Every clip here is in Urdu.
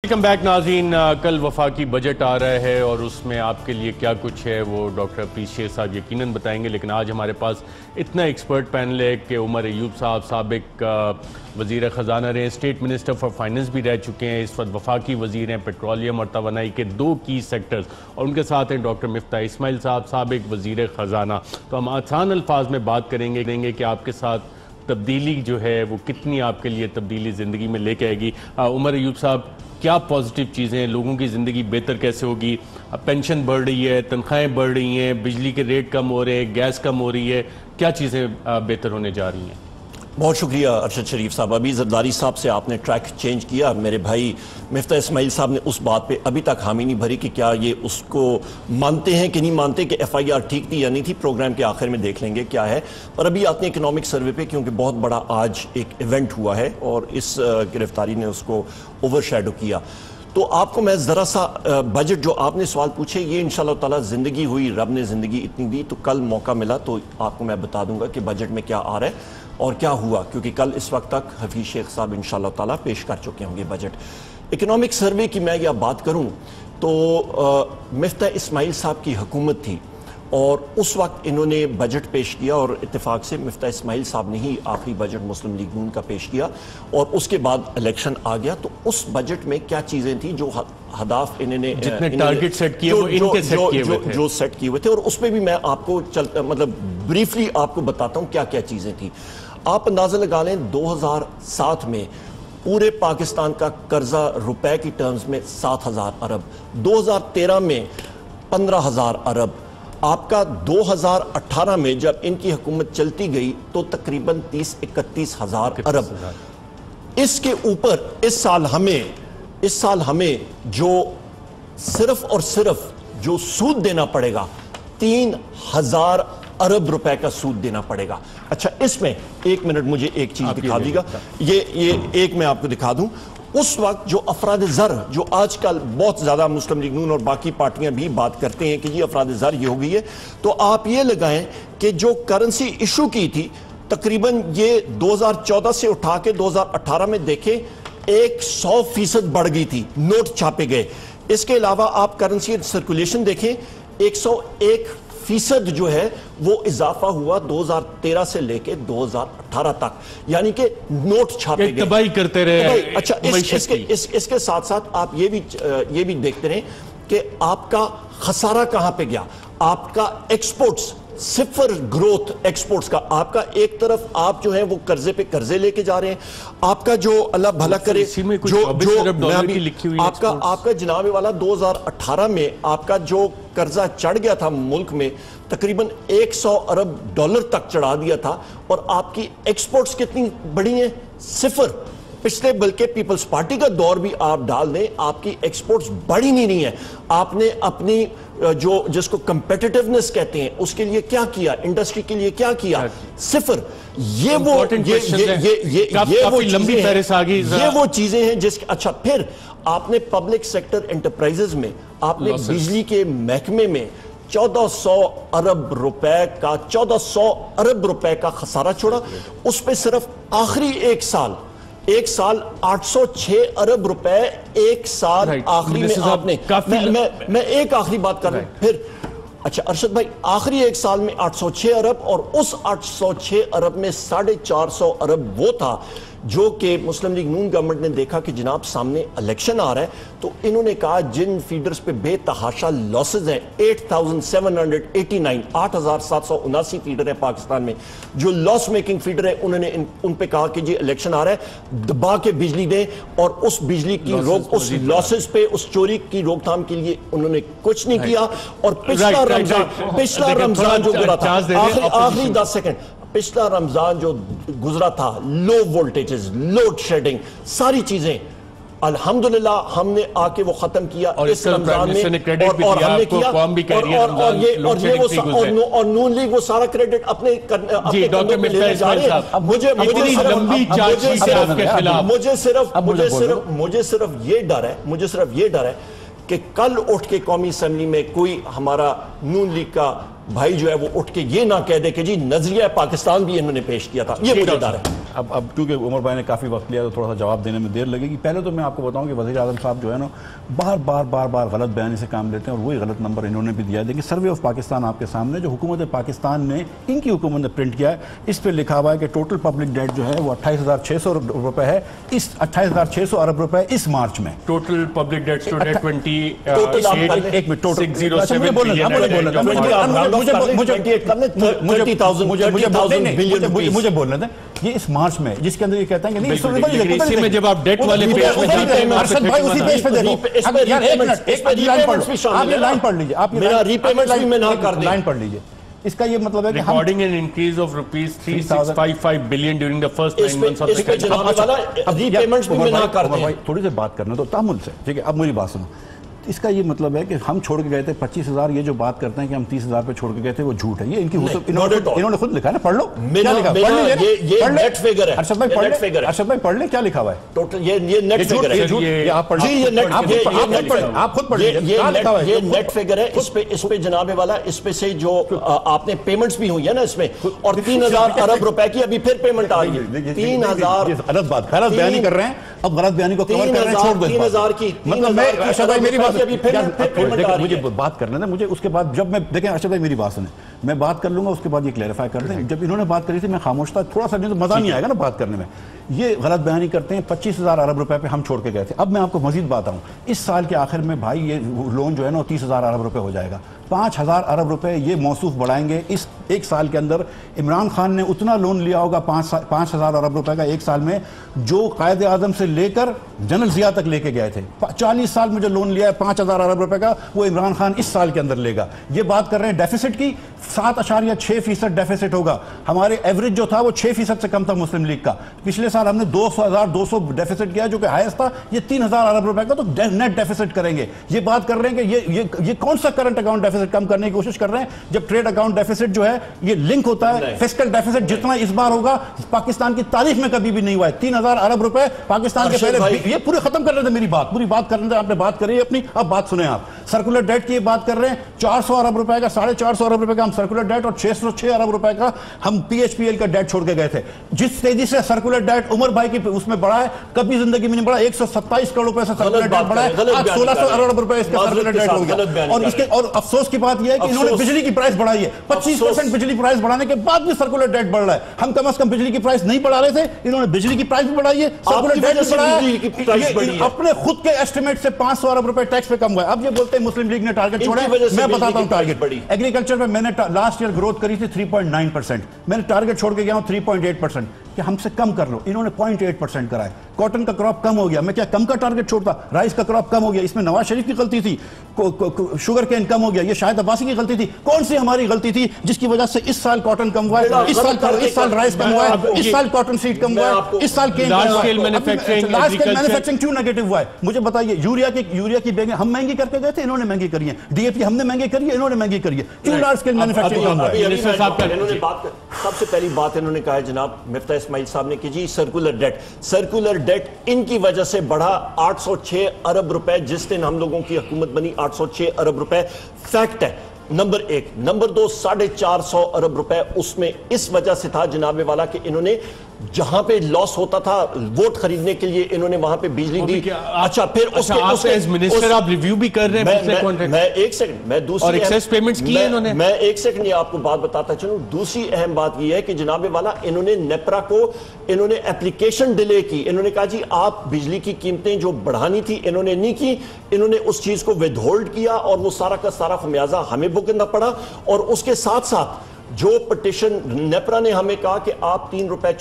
ویلکم بیک ناظرین. کل وفاقی بجٹ آ رہا ہے اور اس میں آپ کے لیے کیا کچھ ہے وہ ڈاکٹر حفیظ شیر صاحب یقیناً بتائیں گے، لیکن آج ہمارے پاس اتنا ایکسپرٹ پینل ہے کہ عمر ایوب صاحب سابق وزیر خزانہ رہے، اسٹیٹ منسٹر فار فائننس بھی رہ چکے ہیں، اس وقت وفاقی وزیر ہیں پیٹرولیم اور توانائی کے 2 کی سیکٹرز، اور ان کے ساتھ ہیں ڈاکٹر مفتاح اسماعیل صاحب سابق وزیر خزانہ. تو ہم آسان الفاظ میں بات کریں گے کہ آپ کے ساتھ تبدیلی جو ہے وہ کتنی آپ کے لیے تبدیلی زندگی میں لے کے آئے گی. عمر ایوب صاحب، کیا پازیٹیو چیزیں ہیں؟ لوگوں کی زندگی بہتر کیسے ہوگی؟ پینشن بڑھ رہی ہے، تنخواہیں بڑھ رہی ہیں، بجلی کے ریٹ کم ہو رہے ہیں، گیس کم ہو رہی ہے، کیا چیزیں بہتر ہونے جا رہی ہیں؟ بہت شکریہ ارشد شریف صاحب. ابھی زرداری صاحب سے آپ نے ٹریک چینج کیا. میرے بھائی مفتاح اسماعیل صاحب نے اس بات پہ ابھی تک حامی نہیں بھری کہ کیا یہ اس کو مانتے ہیں کہ نہیں مانتے کہ ایف آئی آر ٹھیک تھی یا نہیں تھی. پروگرام کے آخر میں دیکھ لیں گے کیا ہے. پر ابھی آتے ہیں اکنامک سروے پہ، کیونکہ بہت بڑا آج ایک ایونٹ ہوا ہے اور اس گرفتاری نے اس کو اوور شیڈو کیا. تو آپ کو میں ذرا سا بجٹ جو آپ نے سوال پوچھے، یہ انشاءاللہ تعالیٰ زندگی ہوئی، رب نے زندگی اتنی دی تو کل موقع ملا تو آپ کو میں بتا دوں گا کہ بجٹ میں کیا آ رہا ہے اور کیا ہوا، کیونکہ کل اس وقت تک حفیظ شیخ صاحب انشاءاللہ تعالیٰ پیش کر چکے ہوں گے بجٹ. اکنامک سروے کی میں یہ بات کروں تو مفتاح اسماعیل صاحب کی حکومت تھی اور اس وقت انہوں نے بجٹ پیش کیا اور اتفاق سے مفتاح اسماعیل صاحب نے ہی آخری بجٹ مسلم لیگ نون کا پیش کیا اور اس کے بعد الیکشن آ گیا. تو اس بجٹ میں کیا چیزیں تھیں جو ہدف انہوں نے جتنے ٹارگٹ سیٹ کیے وہ ان کے سیٹ کیے ہوئے تھے، جو سیٹ کیے ہوئے تھے، اور اس پہ بھی میں آپ کو مطلب بریفلی آپ کو بتاتا ہوں کیا کیا چیزیں تھیں. آپ اندازہ لگا لیں 2007 میں پورے پاکستان کا قرضہ روپے کی ٹرمز میں 7,000 ارب، 2013 میں 15,000 ارب، آپ کا 2018 میں جب ان کی حکومت چلتی گئی تو تقریباً 30-31,000 ارب. اس کے اوپر اس سال ہمیں جو صرف اور صرف جو سود دینا پڑے گا 3,000 ارب روپے کا سود دینا پڑے گا. اچھا، اس میں ایک منٹ مجھے ایک چیز دکھا دی گا، یہ ایک میں آپ کو دکھا دوں. اس وقت جو افراد زر، جو آج کل بہت زیادہ مسلم لیگ نون اور باقی پارٹیاں بھی بات کرتے ہیں کہ جی افراد زر یہ ہو گئی ہے، تو آپ یہ لگائیں کہ جو کرنسی ایشو کی تھی تقریباً یہ 2014 سے اٹھا کے 2018 میں دیکھیں 100% بڑھ گئی تھی، نوٹ چھاپے گئے. اس کے علاوہ آپ کرنسی سرکولیشن دیکھیں 101% جو ہے وہ اضافہ ہوا 2013 سے لے کے 2018 تک، یعنی کہ نوٹ چھاپے گئے، تباہی کرتے رہے. اچھا، اس کے ساتھ ساتھ آپ یہ بھی دیکھتے رہیں کہ آپ کا خسارہ کہاں پہ گیا. آپ کا ایکسپورٹس صفر گروتھ ایکسپورٹس کا. آپ کا ایک طرف آپ جو ہیں وہ قرضے پہ قرضے لے کے جا رہے ہیں. آپ کا جو اللہ بھلا کرے آپ کا جناب والا 2018 میں آپ کا جو قرضہ چڑھ گیا تھا ملک میں تقریباً 100 ارب ڈالر تک چڑھا دیا تھا، اور آپ کی ایکسپورٹس کتنی بڑی ہیں؟ صفر. پچھلے بلکہ پیپلز پارٹی کا دور بھی آپ ڈال دیں، آپ کی ایکسپورٹس بڑی نہیں ہے. آپ نے اپنی جو جس کو کمپیٹیٹیونس کہتے ہیں اس کے لیے کیا کیا، انڈسٹری کے لیے کیا کیا؟ صفر. یہ وہ چیزیں ہیں جس اچھا، پھر آپ نے پبلک سیکٹر انٹرپرائزز میں آپ نے بجلی کے محکمے میں 1400 ارب روپے کا خسارہ چھوڑا. اس پہ صرف آخری ایک سال 806 ارب روپے ایک سال آخری میں آپ نے. میں ایک آخری بات کر رہا ہوں پھر. اچھا ارشد بھائی، آخری ایک سال میں 806 ارب، اور اس 806 ارب میں 450 ارب وہ تھا جو کہ مسلم لیگ نون گورنمنٹ نے دیکھا کہ جناب سامنے الیکشن آ رہا ہے، تو انہوں نے کہا جن فیڈرز پہ بے تحاشا لاسز ہیں 8,779 فیڈر ہیں پاکستان میں جو لاس میکنگ فیڈر ہے، انہوں نے ان پہ کہا کہ جی الیکشن آ رہا ہے، دبا کے بجلی دیں، اور اس بجلی کی اس لاسز پہ اس چوری کی روک تھام کے لیے انہوں نے کچھ نہیں کیا. اور پچھلا رمضان جو گزرا تھا، آخری 10 سیکنڈ، پچھلا رمضان جو گزرا تھا، لو وولٹیجز، لوڈ شیڈنگ، ساری چیزیں الحمدللہ ہم نے آ کے وہ ختم کیا اس رمضان میں، اور ہم نے کیا، اور نون لیگ وہ سارا کریڈٹ اپنے کندھوں پہ لینے جا رہے ہیں. مجھے صرف یہ ڈر ہے کہ کل اٹھ کے قومی اسمبلی میں کوئی ہمارا نون لیگ کا بھائی جو ہے وہ اٹھ کے یہ نہ کہہ دے کہ جی نظریہ پاکستان بھی انہوں نے پیش کیا تھا. یہ مجھے ڈر ہے. اب کیونکہ عمر بھائی نے کافی وقت لیا تو تھوڑا سا جواب دینے میں دیر لگے گی. پہلے تو میں آپ کو بتاؤں کہ وزیر اعظم صاحب جو ہے نا بار غلط بیانی سے کام لیتے ہیں اور وہی غلط نمبر انہوں نے بھی دیا ہے. دیکھیں سروے آف پاکستان آپ کے سامنے جو حکومت پاکستان نے ان کی حکومت نے پرنٹ کیا ہے, اس پہ لکھا ہوا ہے کہ ٹوٹل پبلک ڈیٹ جو ہے وہ 28,600 روپے ہے. اس 28,600 ارب روپے اس مارچ میں total public debt stood at 28,600 مجھے بولنے دیں. یہ اس مارچ میں جس کے اندر یہ کہتا ہے کہ نہیں میں جب آپ ڈیٹ والے پیج میں جاتے ہیں ارشد بھائی اسی پیج پہ دیکھو آپ یہ لائن پڑھ لیجئے, آپ میرا ری پیمنٹس بھی میں نہ کر دیں, لائن پڑھ لیجئے. اس کا یہ مطلب ہے کہ recording an increase of rupees 3655 billion during the first 9 months of the جناب ری پیمنٹس بھی میں نہ کر دیں. تھوڑی سی بات کرنا تو تامل سے, ٹھیک ہے. اب میری بات سنو. اس کا یہ مطلب ہے کہ ہم چھوڑ کے گئے تھے 25,000, یہ جو بات کرتے ہیں کہ ہم 30,000 پہ چھوڑ کے گئے تھے وہ جھوٹ ہے. یہ ان کی انہوں نے خود لکھا ہے نا, پڑھ لو. یہ نیٹ فگر ہے. ارشد بھائی پڑھ لیں کیا لکھا ہوا ہے. ٹوٹل یہ نیٹ فگر ہے. آپ پڑھ لیں, آپ خود پڑھ لیں. یہ نیٹ فگر ہے. اس پہ جناب والا اس پہ سے جو آپ نے پیمنٹس بھی ہوئی ہے نا اس میں, اور 3,000 ارب روپے کی ابھی پھر پیمنٹ آ گئی. 3,000 غلط بات, غلط بیانی کر رہے ہیں. اب غلط بیانی کو کور کر رہے ہیں, چھوڑ دو. 3,000 کی مطلب میں ارشد بھائی میری بات مجھے بات کرنے دیں. مجھے اس کے بعد جب میں دیکھیں ارشد بھائی میری بات سنیں, میں بات کر لوں گا اس کے بعد یہ کلیریفائی کر دیں. جب انہوں نے بات کری تھی میں خاموش تھا, تھوڑا سا نہیں تو مزہ نہیں آئے گا نا بات کرنے میں. یہ غلط بیانی کرتے ہیں. 25,000 ارب روپے پہ ہم چھوڑ کے گئے تھے. اب میں آپ کو مزید بات آؤں, اس سال کے آخر میں بھائی یہ لون جو ہے نا 30,000 ارب روپے ہو جائے گا. 5,000 ارب روپے یہ موصوف بڑھائیں گے اس ایک سال کے اندر. عمران خان نے اتنا لون لیا ہوگا 5,000 ارب روپے کا ایک سال میں, جو قائد اعظم سے لے کر جنرل ضیاء تک لے کے گئے تھے. 40 سال میں جو لون لیا ہے 5,000 ارب روپے کا, وہ عمران خان اس سال کے اندر لے گا. یہ بات کر رہے ہیں ڈیفیسٹ کی, 7.6% ڈیفیسٹ ہوگا. ہمارے ایوریج جو تھا وہ 6% سے کم تھا مسلم لیگ کا. پچھلے سال ہم نے 200,200 ڈیفیسٹ کیا جو کہ ہائیسٹ تھا. یہ 3,000 ارب روپے کا تو نیٹ ڈیفیسٹ کریں گے. یہ بات کر رہے ہیں کہ یہ کون سا کرنٹ اکاؤنٹ ڈیفیسٹ کم کرنے کی کوشش کر رہے ہیں, جب ٹریڈ اکاؤنٹ ڈیفیسٹ جو ہے یہ لنک ہوتا ہے فسکل ڈیفیسٹ جتنا اس بار ہوگا پاکستان کی تاریخ میں کبھی بھی نہیں ہوا ہے. 3,000 ارب روپے پاکستان کے پہلے. یہ پورے ختم کر رہے تھے میری بات, پوری بات کرنے تھے, آپ نے بات کری اپنی. اب بات سنیں آپ, سرکولر ڈیٹ کی بات کر رہے ہیں. 400 ارب روپے کا, 450 ارب روپے کا ہم سرکولر ڈیٹ اور 606 ارب روپے کا ہم پی ایچ پی ایل کا ڈیٹ چھوڑ کے گئے تھے. جس تیزی سے سرکولر ڈیٹ عمر بھائی کی اس میں بڑھا ہے کبھی زندگی میں نہیں بڑھا. 127 کروڑ روپے سے سرکولر ڈیٹ بڑھا ہے, آج 1,600 ارب روپے اس کا سرکولر ڈیٹ ہو گیا. اور افسوس کی بات یہ ہے کہ انہوں نے بجلی کی پرائس بڑھائی ہے. 25% بجلی پرائس بڑھانے کے بعد بھی سرکولر ڈیٹ بڑھ رہا ہے. ہم کم از کم بجلی کی پرائس نہیں بڑھا رہے تھے, انہوں نے بجلی کی پرائس بھی بڑھائی ہے, سرکولر ڈیٹ بھی بڑھایا ہے. اپنے خود کے ایسٹیمیٹ سے 500 ارب روپے ٹیکس پہ کم ہوا ہے. اب یہ بولتے ہیں مسلم لیگ نے ٹارگٹ چھوڑا ہے. میں بتاتا ہوں ٹارگٹ. ایگریکلچر میں میں نے لاسٹ ایئر گروتھ کری تھی 3.9%, میں نے ٹارگٹ چھوڑ کے گیا ہوں 3.8% کہ ہم سے کم کر لو. انہوں نے 0.8% کرا ہے. کاٹن کا کراپ کم ہو گیا, میں کیا کم کا ٹارگٹ چھوڑتا. رائس کا کراپ کم ہو گیا, اس میں نواز شریف کی غلطی تھی. شوگر کین کم ہو گیا, یہ شاہد عباسی کی غلطی تھی. کون سی ہماری غلطی تھی جس کی وجہ سے اس سال کاٹن کم ہوا ہے, اس سال رائس کم ہوا ہے, اس سال کاٹن سیڈ کم ہوا ہے, اس سال کین لارج اسکیل مینوفیکچرنگ کیوں نیگیٹو ہوا ہے مجھے بتائیے. یوریا کی بیگیں ہم مہنگی کر کے گئے تھے, انہوں نے مہنگی کری ہے. ڈی اے پی ہم نے مہنگی کری ہے, انہوں نے مہنگی کری ہے. کیوں لارج اسکیل مینوفیکچرنگ کم ہوا ہے. سب سے پہلی بات انہوں نے کہا ہے جناب مفتاح اسماعیل صاحب نے کہ جی سرکولر ڈیٹ ان کی وجہ سے بڑھا 806 ارب روپے. جس دن ہم لوگوں کی حکومت بنی 806 ارب روپے فیکٹ ہے. نمبر 1. نمبر 2, 450 ارب روپے اس میں اس وجہ سے تھا جناب والا کہ انہوں نے جہاں پہ لاس ہوتا تھا ووٹ خریدنے کے لیے انہوں نے وہاں پہ بجلی دی. اچھا پھر آپ ایز منسٹر آپ ریویو بھی کر رہے ہیں. میں ایک سیکنڈ, میں دوسری اور ایکسیس پیمنٹس کی انہوں نے. میں ایک سیکنڈ یہ آپ کو بات بتاتا چلوں. دوسری اہم بات یہ ہے کہ جناب والا انہوں نے نیپرا کو انہوں نے اپلیکیشن ڈیلے کی. انہوں نے کہا جی آپ بجلی کی قیمتیں جو بڑھانی تھی انہوں نے نہیں کی, انہوں نے اس چیز کو ود ہولڈ کیا اور وہ سارا کا سارا خمیازہ ہمیں بھگتنا پڑا. اور اس کے ساتھ ساتھ جو پٹیشن نیپرا نے ہمیں کہا کہ آپ 3.84 روپے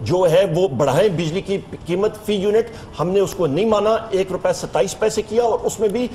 جو ہے وہ بڑھائیں بجلی کی قیمت فی یونٹ, ہم نے اس کو نہیں مانا. 1.27 روپے کیا اور اس میں بھی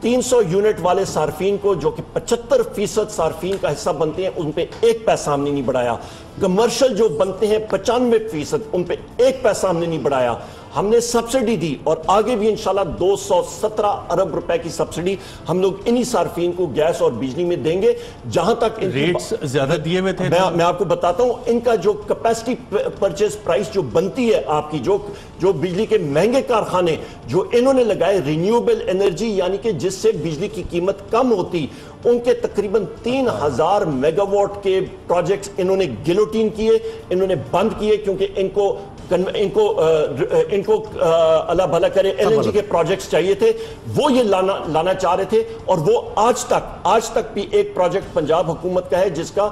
300 یونٹ والے صارفین کو جو کہ 75% صارفین کا حصہ بنتے ہیں ان پہ 1 پیسہ ہم نے نہیں بڑھایا. کمرشل جو بنتے ہیں 95% ان پہ 1 پیسہ ہم نے نہیں بڑھایا. ہم نے سبسڈی دی اور آگے بھی انشاءاللہ 217 ارب روپے کی سبسڈی ہم لوگ انہی صارفین کو گیس اور بجلی میں دیں گے. جہاں تک ریٹس زیادہ دیے ہوئے تھے, میں آپ کو بتاتا ہوں ان کا جو کیپیسٹی پرچیز پرائس جو بنتی ہے آپ کی, جو بجلی کے مہنگے کارخانے جو انہوں نے لگائے رینیوبل انرجی یعنی کہ جس سے بجلی کی قیمت کم ہوتی, ان کے تقریباً 3000 میگا واٹ کے پروجیکٹس انہوں نے گلوٹین کیے, انہوں نے بند کیے کیونکہ ان کو اللہ بھلا کرے LNG کے پروجیکٹس چاہیے تھے, وہ یہ لانا چاہ رہے تھے. اور وہ آج تک بھی ایک پروجیکٹ پنجاب حکومت کا ہے جس کا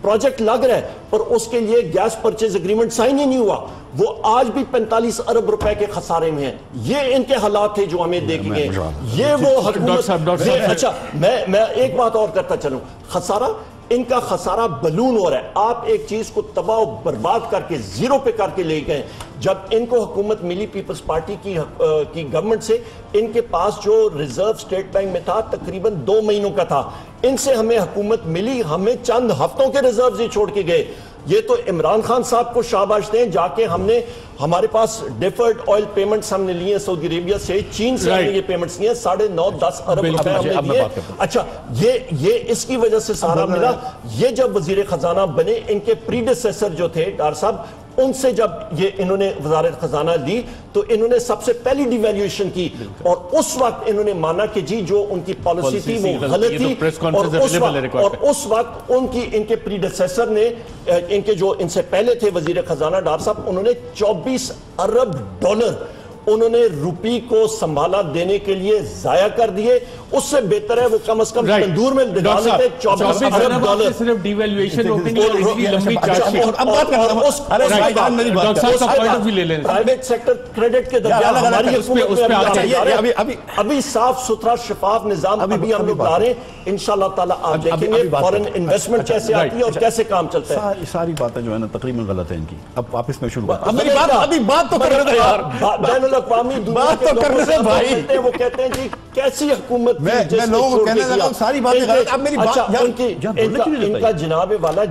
پروجیکٹ لگ رہا ہے پر اس کے لیے گیس پرچیز اگریمنٹ سائن ہی نہیں ہوا, وہ آج بھی 45 ارب روپے کے خسارے میں ہیں. یہ ان کے حالات تھے جو ہمیں دیکھ گئے. یہ وہ حکومت. اچھا میں ایک بات اور کرتا چلوں, خسارہ ان کا خسارہ بلون ہو رہا ہے. آپ ایک چیز کو تباہ و برباد کر کے زیرو پہ کر کے لے گئے. جب ان کو حکومت ملی پیپلز پارٹی کی گورنمنٹ سے, ان کے پاس جو ریزرو اسٹیٹ بینک میں تھا تقریباً 2 مہینوں کا تھا. ان سے ہمیں حکومت ملی, ہمیں چند ہفتوں کے ریزروز ہی چھوڑ کے گئے. یہ تو عمران خان صاحب کو شاباش دیں, جا کے ہمارے پاس ڈیفرڈ آئل پیمنٹس ہم نے لیے سعودی عربیہ سے, چین سے ہم نے یہ پیمنٹس لیے 9.5-10 ارب روپے ہم نے دیے. اچھا یہ اس کی وجہ سے سارا ملا. یہ جب وزیر خزانہ بنے, ان کے پریڈیسیسر جو تھے ڈار صاحب, ان سے جب انہوں نے وزارت خزانہ لی تو انہوں نے سب سے پہلی ڈیویلیویشن کی, اور اس وقت انہوں نے مانا کہ جی جو ان کی پالیسی تھی وہ غلط تھی. اور اس وقت ان کے پریڈیسیسر نے, ان سے پہلے تھے وزیر خزانہ ڈار صاحب, انہوں نے 24 ارب ڈالر انہوں نے روپی کو سنبھالا دینے کے لیے ضائع کر دیے. اس سے بہتر ہے وہ کم از کم تندور میں ڈال دیتے 24 ارب ڈالر. صرف ڈیویلیویشن روکنی ہے, اتنی لمبی پرائیویٹ سیکٹر کریڈٹ کے درمیان ہماری حکومت میں ابھی صاف ستھرا شفاف نظام ابھی ہم لوگ لا رہے ہیں. انشاءاللہ تعالیٰ آپ دیکھیں گے فورن انویسٹمنٹ کیسے آتی ہے اور کیسے کام چلتا ہے. ساری باتیں جو ہے نا تقریباً غلط ہیں ان کی. اب واپس میں شروع کرتا ہوں. بات تو کرنے دے یار, بین الاقوامی دنیا کے لوگوں سے بھائی وہ کہتے ہیں جی کیسی حکومت میں لوگوں کو کہنے لگا ساری باتیں غلط. اب میری بات ان کا جناب والا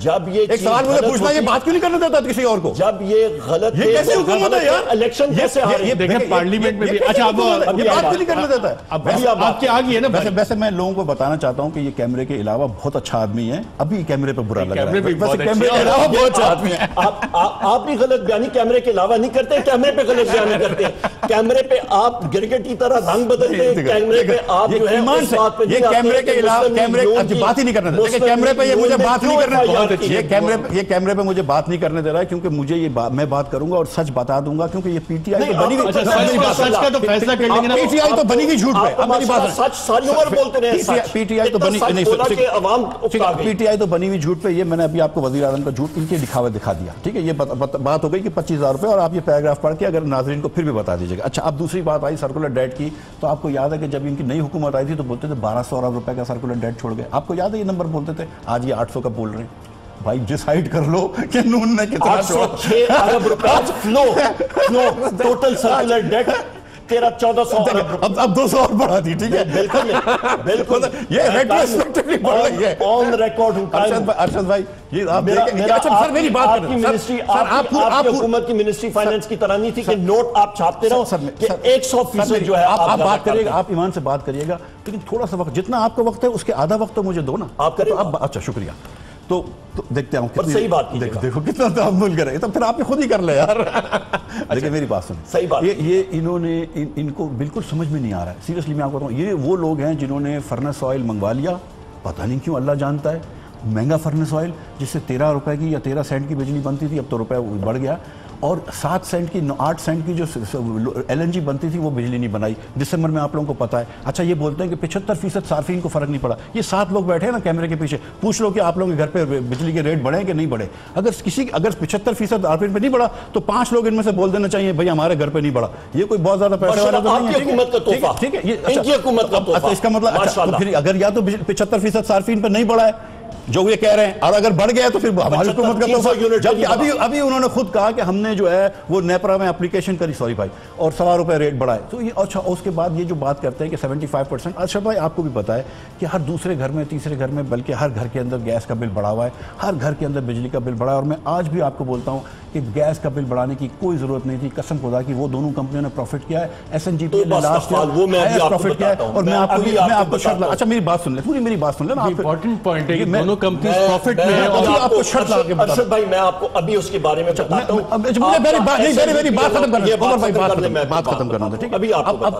جب یہ ایک سوال مجھے پوچھنا, یہ بات کیوں نہیں کرنے دیتا کسی اور کو؟ جب یہ غلط یہ کیسے حکومت ہے یار, الیکشن کیسے یہ دیکھیں پارلیمنٹ میں بھی. اچھا اب یہ بات کیوں نہیں کرنے دیتا ہے؟ آپ کے آگے ہے نا. ویسے میں لوگوں کو بتانا چاہتا ہوں کہ یہ کیمرے کے علاوہ بہت اچھا آدمی ہے. ابھی کیمرے پہ برا لگ رہا ہے, کیمرے کے علاوہ بہت اچھا آدمی ہے. آپ بھی غلط بیانی کیمرے کے علاوہ نہیں کرتے, کیمرے پہ غلط بیانی کرتے ہیں. کیمرے پہ آپ گرگٹ کی طرح رنگ بدلتے ہیں, کیمرے پہ آپ جو ہے اس بات پہ یہ کیمرے کے علاوہ بات ہی نہیں کرنے دیتا. کیمرے پہ یہ مجھے بات نہیں کرنے, یہ کیمرے پہ مجھے بات نہیں کرنے دے رہا ہے کیونکہ مجھے یہ میں بات کروں گا اور سچ بتا دوں گا کیونکہ یہ پی ٹی آئی تو بنی ہوئی, سچ کا تو فیصلہ کر لیں گے نا. پی ٹی آئی تو بنی ہوئی جھوٹ پہ. اب میری بات سچ ساری عمر بولتے رہے. پی ٹی آئی تو بنی پی ٹی آئی تو بنی ہوئی جھوٹ پہ. یہ میں نے ابھی آپ کو وزیر اعظم کا جھوٹ ان کے دکھاوے دکھا دیا. ٹھیک ہے, یہ بات ہو گئی کہ 25,000 روپے, اور آپ یہ پیراگراف پڑھ کے اگر ناظرین کو پھر بھی بتا دیجیے گا. اچھا اب دوسری بات آئی سرکولر ڈیٹ کی. تو آپ کو یاد ہے کہ جب ان کی نئی حکومت آئی تھی تو بولتے تھے 1200 ارب روپے کا سرکولر ڈیٹ چھوڑ گئے. آپ کو یاد ہے یہ نمبر بولتے تھے, آج یہ 800 کا بول رہے ہیں. بھائی ڈیسائیڈ کر لو کہ نون نے کتنا چھوڑا. 806 ارب روپے فلو ٹوٹل سرکولر ڈیٹ 1300-1400 ارب. اب 200 اور بڑھا دی. ٹھیک ہے, بالکل یہ ریٹروسپیکٹیولی بڑھ رہی ہے. آن ریکارڈ ارشد بھائی یہ آپ دیکھیں. اچھا سر میری بات کریں, منسٹری آپ حکومت کی منسٹری فائنانس کی طرح نہیں تھی کہ نوٹ آپ چھاپتے رہو کہ 100% جو ہے آپ بات کریے گا, آپ ایمان سے بات کریے گا, لیکن تھوڑا سا وقت جتنا آپ کا وقت ہے اس کے آدھا وقت تو مجھے دو نا. آپ کریں. اچھا شکریہ. تو دیکھتے ہیں صحیح بات دیکھو کتنا تحمل کرے, تو پھر آپ نے خود ہی کر لے یار. دیکھیں میری بات سنیں, صحیح بات. یہ انہوں نے ان کو بالکل سمجھ میں نہیں آ رہا ہے. سیریسلی میں آپ کو بتاؤں, یہ وہ لوگ ہیں جنہوں نے فرنس آئل منگوا لیا, پتہ نہیں کیوں اللہ جانتا ہے, مہنگا فرنس آئل جس سے 13 روپے کی یا 13 سینٹ کی بجلی بنتی تھی, اب تو روپے بڑھ گیا, اور 7 سینٹ کی 8 سینٹ کی جو LNG بنتی تھی وہ بجلی نہیں بنائی دسمبر میں, آپ لوگوں کو پتا ہے. اچھا یہ بولتے ہیں کہ 75% صارفین کو فرق نہیں پڑا. یہ 7 لوگ بیٹھے ہیں نا کیمرے کے پیچھے, پوچھ لو کہ آپ لوگوں کے گھر پہ بجلی کے ریٹ بڑھے کہ نہیں بڑھے. اگر 75% صارفین پہ نہیں بڑھا تو 5 لوگ ان میں سے بول دینا چاہیے بھائی ہمارے گھر پہ نہیں بڑھا. یہ کوئی بہت زیادہ پیسے والا تو نہیں ہے. ٹھیک ہے, اس کا مطلب پھر اگر یا تو 75% صارفین پہ نہیں بڑھا ہے جو یہ کہہ رہے ہیں, اور اگر بڑھ گیا تو پھر ہماری حکومت کا تو, جبکہ ابھی انہوں نے خود کہا کہ ہم نے جو ہے وہ نیپرا میں اپلیکیشن کری, سوری بھائی, اور ₹100 ریٹ بڑھائے. تو یہ اچھا, اس کے بعد یہ جو بات کرتے ہیں کہ 75%, اچھا بھائی آپ کو بھی پتا ہے کہ ہر دوسرے گھر میں, تیسرے گھر میں, بلکہ ہر گھر کے اندر گیس کا بل بڑھا ہوا ہے, ہر گھر کے اندر بجلی کا بل بڑھا ہے. اور میں آج بھی آپ کو بولتا ہوں کہ گیس کا بل بڑھانے کی کوئی ضرورت نہیں تھی, قسم خدا کی. وہ دونوں کمپنیوں نے پروفٹ کیا ہے, SNGPL نے لاسٹ پروفٹ کیا ہے. اور میں آپ کو شرط, اچھا میری بات سن لیں, پوری میری بات سن لیں نا. امپورٹنٹ پوائنٹ ہے کہ دونوں کمپنیز پروفٹ میں ہیں. اور آپ کو شرط لا کے بتا, ارشد بھائی میں آپ کو ابھی اس کے بارے میں بتاتا ہوں. میری بات ختم کرنا, بات ختم کرنا تھا, ٹھیک ہے.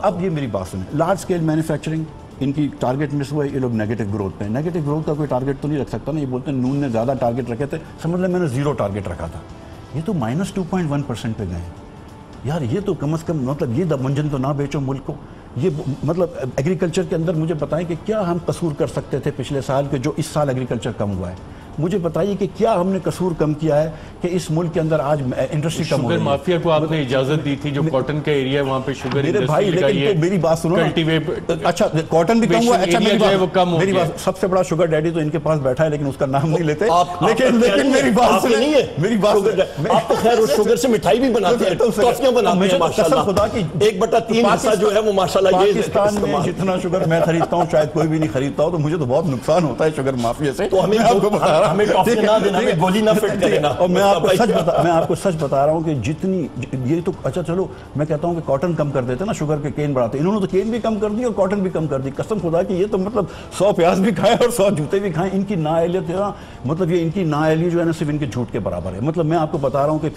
اب یہ میری بات سنیں, لارج اسکیل مینوفیکچرنگ, ان کی ٹارگٹ مس ہوا ہے, یہ لوگ نیگیٹو گروتھ پہ. نیگیٹو گروتھ کا کوئی ٹارگٹ تو نہیں رکھ سکتا نا. یہ بولتے ہیں نون نے زیادہ ٹارگٹ رکھے تھے, سمجھ لیں میں نے 0 ٹارگٹ رکھا تھا. یہ تو -2.1% پہ گئے ہیں یار. یہ تو کم از کم مطلب یہ منجن تو نہ بیچو ملک کو. یہ مطلب ایگریکلچر کے اندر مجھے بتائیں کہ کیا ہم قصور کر سکتے تھے پچھلے سال کے جو اس سال ایگریکلچر کم ہوا ہے. مجھے بتائیے کہ کیا ہم نے قصور کم کیا ہے کہ اس ملک کے اندر آج انڈسٹری کم ہو رہی ہے. شوگر مافیا کو آپ نے اجازت دی تھی, جو کاٹن کا ایریا ہے وہاں پہ شوگر انڈسٹری لگائی ہے. میری بات سنو, اچھا کاٹن بھی کم ہوا ہے. اچھا میری بات, سب سے بڑا شوگر ڈیڈی تو ان کے پاس بیٹھا ہے لیکن اس کا نام نہیں لیتے. لیکن میری بات سنیں, میری بات, آپ تو خیر اس شوگر سے مٹھائی بھی بناتے ہیں, ٹافیاں بناتے ہیں ماشاءاللہ. خدا کی 1/3 حصہ جو ہے وہ ماشاءاللہ یہ پاکستان میں جتنا شوگر میں خریدتا ہوں شاید کوئی بھی نہیں خریدتا ہو, تو مجھے تو بہت نقصان ہوتا ہے شوگر مافیا سے. تو ہمیں ٹافی نہ دینا, ہمیں گولی نہ فٹ کرنا. اور میں آپ کو سچ بتا رہا ہوں کہ جتنی یہ تو, اچھا چلو میں کہتا ہوں کہ کاٹن کم کر دیتے نا, شوگر کے کین بڑھاتے. انہوں نے تو کین بھی کم کر دی اور کاٹن بھی کم کر دی. قسم خدا کی یہ تو مطلب 100 پیاز بھی کھائے اور 100 جوتے بھی کھائیں. ان کی نااہلیت ہے نا, مطلب یہ ان کی نااہلی جو ہے نا صرف ان کے جھوٹ کے برابر ہے. مطلب میں آپ کو بتا رہا ہوں کہ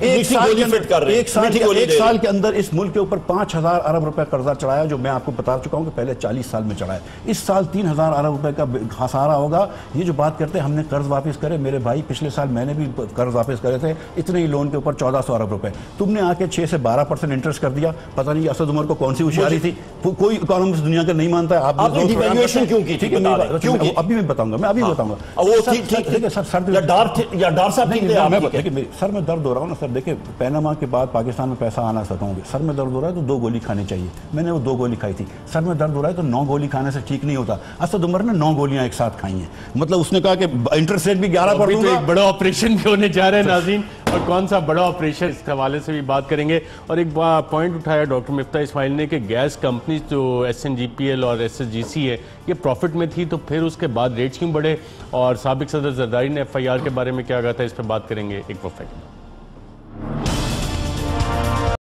ایک سال کے اندر اس ملک کے اوپر 5,000 ارب روپے قرضہ چڑھایا, جو میں آپ کو بتا چکا ہوں کہ پہلے 40 سال میں چڑھا ہے. اس سال 3,000 ارب روپے کا خسارہ ہوگا. یہ جو بات کرتے ہیں ہم نے قرض واپس کرے, میرے بھائی پچھلے سال میں نے بھی قرض واپس کرے تھے اتنے ہی لون کے اوپر 1,400 ارب روپے. تم نے آ کے 6 سے 12% انٹرسٹ کر دیا. پتہ نہیں اسد عمر کو کون سی ہوشیاری تھی, کوئی اکانومسٹ دنیا کا نہیں مانتا ہے. آپ نے ڈیویلیویشن کیوں کی تھی؟ ابھی میں بتاؤں گا, میں ابھی بتاؤں گا. سر میں درد ہو رہا ہوں نا سر. دیکھیں پیناما کے بعد پاکستان میں پیسہ آنا سکوں گے. سر میں درد ہو رہا ہے تو 2 گولی کھانی چاہیے. میں نے وہ 2 گولی کھائی تھی. سر میں درد ہو رہا ہے تو 9 گولی کھانے سے ٹھیک نہیں ہوتا. اسد عمر نے 9 گولیاں ایک ساتھ کھائی ہیں. مطلب اس نے کہا کہ انٹرسٹ ریٹ بھی 11 پر دوں گا. ایک بڑا آپریشن بھی ہونے جا رہے ہیں ناظرین, اور کون سا بڑا آپریشن, اس حوالے سے بھی بات کریں گے. اور ایک پوائنٹ اٹھایا ڈاکٹر مفتاح اسماعیل نے کہ گیس کمپنیز جو SNGPL اور SSGC ہے یہ پروفٹ میں تھی, تو پھر اس کے بعد ریٹس کیوں بڑھے, اور سابق صدر زرداری نے FIR کے بارے میں کیا کہا تھا, اس پہ بات کریں گے ایک وقفے.